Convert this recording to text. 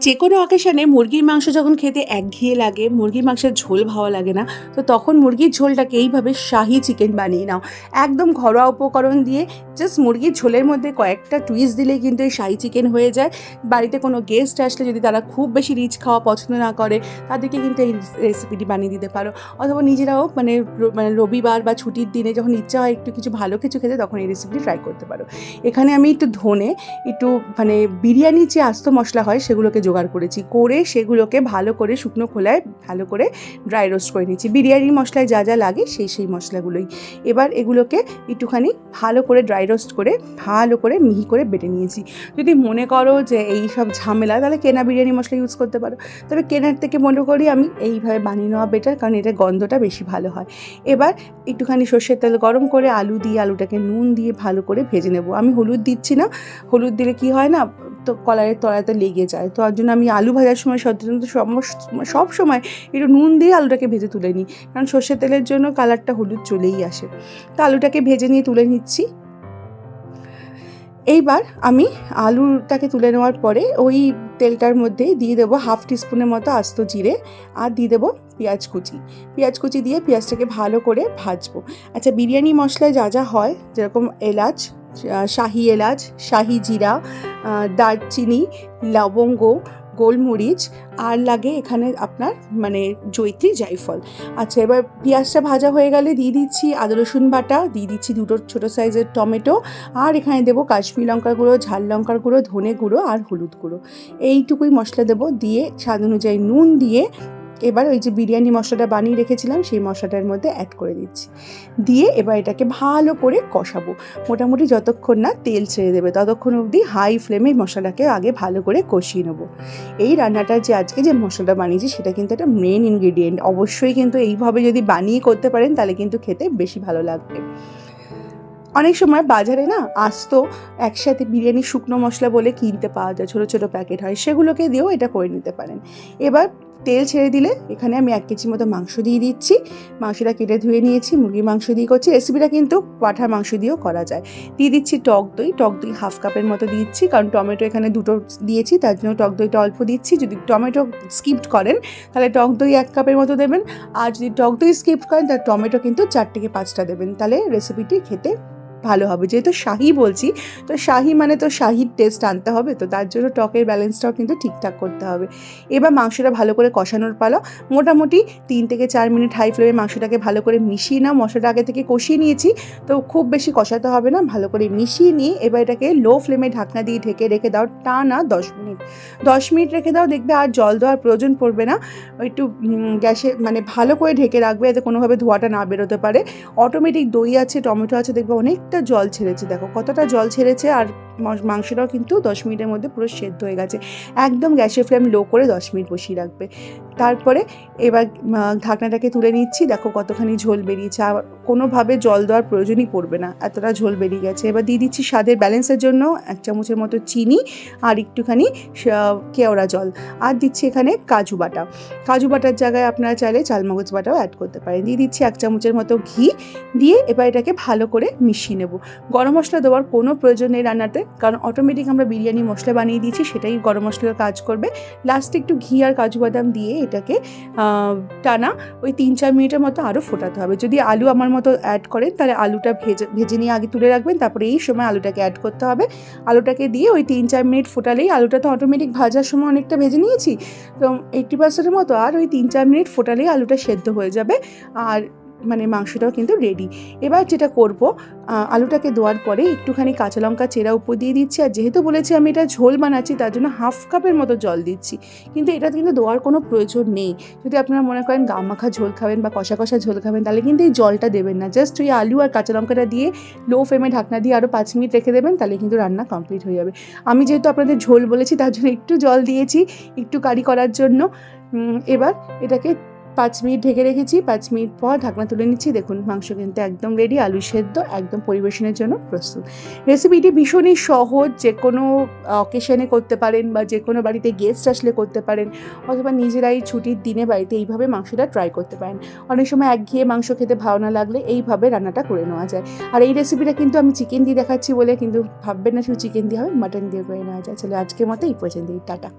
যে কোনো অকেশনে মুরগির মাংস যখন খেতে একঘেয়ে লাগে, মুরগির মাংসের ঝোল ভালো লাগে না, তো তখন মুরগির ঝোলটাকে এইভাবে শাহি চিকেন বানিয়ে নাও। একদম ঘরোয়া উপকরণ দিয়ে জাস্ট মুরগির ঝোলের মধ্যে কয়েকটা টুইস্ট দিলেই কিন্তু এই শাহি চিকেন হয়ে যায়। বাড়িতে কোনো গেস্ট আসলে যদি তারা খুব বেশি রিচ খাওয়া পছন্দ না করে, তাদেরকে কিন্তু এই রেসিপিটি বানিয়ে দিতে পারো। অথবা নিজেরাও মানে রবিবার বা ছুটির দিনে যখন ইচ্ছা হয় একটু কিছু ভালো কিছু খেতে, তখন এই রেসিপিটি ট্রাই করতে পারো। এখানে আমি একটু ধনে, একটু মানে বিরিয়ানির যে আস্ত মশলা হয় সেগুলোকে জোগাড় করেছি, করে সেগুলোকে ভালো করে শুকনো খোলায় ভালো করে ড্রাই রোস্ট করে নিচ্ছি। বিরিয়ানির মশলায় যা যা লাগে সেই মশলাগুলোই। এবার এগুলোকে একটুখানি ভালো করে ড্রাই রোস্ট করে ভালো করে মিহি করে বেটে নিয়েছি। যদি মনে করো যে এই সব ঝামেলা, তাহলে কেনা বিরিয়ানি মশলা ইউজ করতে পারো। তবে কেনার থেকে মনে করি আমি এইভাবে বানিয়ে নেওয়া বেটার, কারণ এটা গন্ধটা বেশি ভালো হয়। এবার একটুখানি সর্ষের তেল গরম করে আলু দিয়ে, আলুটাকে নুন দিয়ে ভালো করে ভেজে নেব। আমি হলুদ দিচ্ছি না, হলুদ দিলে কি হয় না, তো কলাইয়ের তলাতে লেগে যায়। তো তার জন্য আমি আলু ভাজার সময় সাধারণত সব সময় একটু নুন দিয়ে আলুটাকে ভেজে তুলে নিই, কারণ সর্ষের তেলের জন্য কালারটা হলুদ চলেই আসে। তো আলুটাকে ভেজে নিয়ে তুলে নিচ্ছি। এইবার আমি আলুটাকে তুলে নেওয়ার পরে ওই তেলটার মধ্যে দিয়ে দেবো 1/2 টিস্পুনের মতো আস্ত জিরে, আর দিয়ে দেবো পেঁয়াজ কুচি দিয়ে পেঁয়াজটাকে ভালো করে ভাজবো। আচ্ছা, বিরিয়ানি মশলায় যা যা হয়, যেরকম এলাচ, শাহি এলাচ, শাহি জিরা, দারচিনি, লবঙ্গ, গোলমরিচ, আর লাগে এখানে আপনার মানে জয়িত্রী, জায়ফল। আচ্ছা, এবার পেঁয়াজটা ভাজা হয়ে গেলে দিয়ে দিচ্ছি আদা রসুন বাটা, দিয়ে দিচ্ছি 2 ছোটো সাইজের টমেটো, আর এখানে দেবো কাশ্মীরি লঙ্কার গুঁড়ো, ঝাল লঙ্কার গুঁড়ো, ধনে গুঁড়ো আর হলুদ গুঁড়ো। এইটুকুই মশলা দেবো, দিয়ে স্বাদ অনুযায়ী নুন দিয়ে এবার ওই যে বিরিয়ানি মশলাটা বানিয়ে রেখেছিলাম সেই মশলাটার মধ্যে অ্যাড করে দিচ্ছি। দিয়ে এবার এটাকে ভালো করে কষাবো, মোটামুটি যতক্ষণ না তেল ছেড়ে দেবে ততক্ষণ অবধি হাই ফ্লেমে মশলাটাকে আগে ভালো করে কষিয়ে নেবো। এই রান্নাটার যে আজকে যে মশলাটা বানিয়েছি সেটা কিন্তু একটা মেন ইনগ্রিডিয়েন্ট। অবশ্যই কিন্তু এইভাবে যদি বানিয়ে করতে পারেন তাহলে কিন্তু খেতে বেশি ভালো লাগবে। অনেক সময় বাজারে না আস্ত একসাথে বিরিয়ানি শুকনো মশলা বলে কিনতে পাওয়া যায়, ছোটো ছোটো প্যাকেট হয়, সেগুলোকে দিয়েও এটা করে নিতে পারেন। এবার তেল ছেড়ে দিলে এখানে আমি 1 কেজি মতো মাংস দিয়ে দিচ্ছি। মাংসটা কেটে ধুয়ে নিয়েছি, মুরগির মাংস দিয়ে করছি। রেসিপিটা কিন্তু পাঁঠার মাংস দিয়েও করা যায়। দিয়ে দিচ্ছি টক দই 1/2 কাপের মতো দিচ্ছি, কারণ টমেটো এখানে 2টো দিয়েছি, তার জন্য টক দইটা অল্প দিচ্ছি। যদি টমেটো স্কিপড করেন তাহলে টক দই 1 কাপের মতো দেবেন, আর যদি টক দই স্কিপড করেন তাহলে টমেটো কিন্তু 4 থেকে 5টা দেবেন, তাহলে রেসিপিটি খেতে ভালো হবে। যেহেতু শাহি বলছি, তো শাহি মানে তো শাহির টেস্ট আনতে হবে, তো তার জন্য টকের ব্যালেন্সটাও কিন্তু ঠিকঠাক করতে হবে। এবার মাংসটা ভালো করে কষানোর পালা। মোটামুটি 3 থেকে 4 মিনিট হাই ফ্লেমে মাংসটাকে ভালো করে মিশিয়ে নাও। মশলাটা আগে থেকে কষিয়ে নিয়েছি, তো খুব বেশি কষাতে হবে না, ভালো করে মিশিয়ে নিয়ে এবার এটাকে লো ফ্লেমে ঢাকনা দিয়ে ঢেকে রেখে দাও টানা 10 মিনিট। 10 মিনিট রেখে দাও, দেখবে আর জল দেওয়ার প্রয়োজন পড়বে না। একটু গ্যাসে মানে ভালো করে ঢেকে রাখবে, যাতে কোনোভাবে ধোঁয়াটা না বেরোতে পারে। অটোমেটিক দই আছে, টমেটো আছে, দেখবে অনেকটা জল ছেড়েছে, দেখো কতটা জল ছেড়েছে। আর মাংসটাও কিন্তু 10 মিনিটের মধ্যে পুরো সেদ্ধ হয়ে গেছে। একদম গ্যাসের ফ্লেম লো করে 10 মিনিট বসিয়ে রাখবে। তারপরে এবার ঢাকনাটাকে তুলে নিচ্ছি, দেখো কতখানি ঝোল বেরিয়েছে, আর কোনোভাবে জল দেওয়ার প্রয়োজনই পড়বে না, এতটা ঝোল বেরিয়ে গেছে। এবার দিয়ে দিচ্ছি স্বাদের ব্যালেন্সের জন্য 1 চামচের মতো চিনি, আর একটুখানি কেওড়া জল, আর দিচ্ছি এখানে কাজু বাটার জায়গায় আপনারা চাইলে চালমগজ বাটাও অ্যাড করতে পারেন। দিয়ে দিচ্ছি 1 চামচের মতো ঘি, দিয়ে এবার এটাকে ভালো করে মিশিয়ে নেব। গরম মশলা দেওয়ার কোনো প্রয়োজন নেই রান্নাতে, কারণ অটোমেটিক আমরা বিরিয়ানি মশলা বানিয়ে দিয়েছি, সেটাই গরম মশলার কাজ করবে। লাস্টে একটু ঘি আর কাজু বাদাম দিয়ে এটাকে টানা ওই 3-4 মিনিটের মতো আরও ফোটাতে হবে। যদি আলু আমার মতো অ্যাড করেন তাহলে আলুটা ভেজে নিয়ে আগে তুলে রাখবেন, তারপরে এই সময় আলুটাকে অ্যাড করতে হবে। আলুটাকে দিয়ে ওই 3-4 মিনিট ফোটালেই, আলুটা তো অটোমেটিক ভাজার সময় অনেকটা ভেজে নিয়েছি, তো 80%-এর মতো, আর ওই 3-4 মিনিট ফোটালেই আলুটা সেদ্ধ হয়ে যাবে, আর মানে মাংসটাও কিন্তু রেডি। এবার যেটা করব, আলুটাকে দেওয়ার পরে একটুখানি কাঁচা লঙ্কা চেরা উপর দিয়ে দিচ্ছি, আর যেহেতু বলেছি আমি এটা ঝোল বানাচ্ছি তার জন্য 1/2 কাপের মতো জল দিচ্ছি, কিন্তু এটা কিন্তু দেওয়ার কোনো প্রয়োজন নেই। যদি আপনারা মনে করেন গামাখা ঝোল খাবেন বা কষা কষা ঝোল খাবেন, তাহলে কিন্তু এই জলটা দেবেন না, জাস্ট ওই আলু আর কাঁচা লঙ্কাটা দিয়ে লো ফ্লেমে ঢাকনা দিয়ে আরও 5 মিনিট রেখে দেবেন, তাহলে কিন্তু রান্না কমপ্লিট হয়ে যাবে। আমি যেহেতু আপনাদের ঝোল বলেছি তার জন্য একটু জল দিয়েছি, একটু কারি করার জন্য। এবার এটাকে 5 মিনিট ঢেকে রেখেছি, 5 মিনিট পর ঢাকনা তুলে নিচ্ছি। দেখুন মাংস কিন্তু একদম রেডি, আলু সেদ্ধ, একদম পরিবেশনের জন্য প্রস্তুত। রেসিপিটি ভীষণই সহজ, যে কোনো অকেশনে করতে পারেন, বা যে কোনো বাড়িতে গেস্ট আসলে করতে পারেন, অথবা নিজেরাই ছুটির দিনে বাড়িতে এইভাবে মাংসটা ট্রাই করতে পারেন। অনেক সময় একঘেয়ে মাংস খেতে ভালো না লাগলে এইভাবে রান্নাটা করে নেওয়া যায়। আর এই রেসিপিটা কিন্তু আমি চিকেন দিয়ে দেখাচ্ছি বলে কিন্তু ভাববেন না শুধু চিকেন দিয়ে হবে, মাটন দিয়ে করে নেওয়া যায়। চলো আজকের মতো এই পর্যন্তই, টাটা।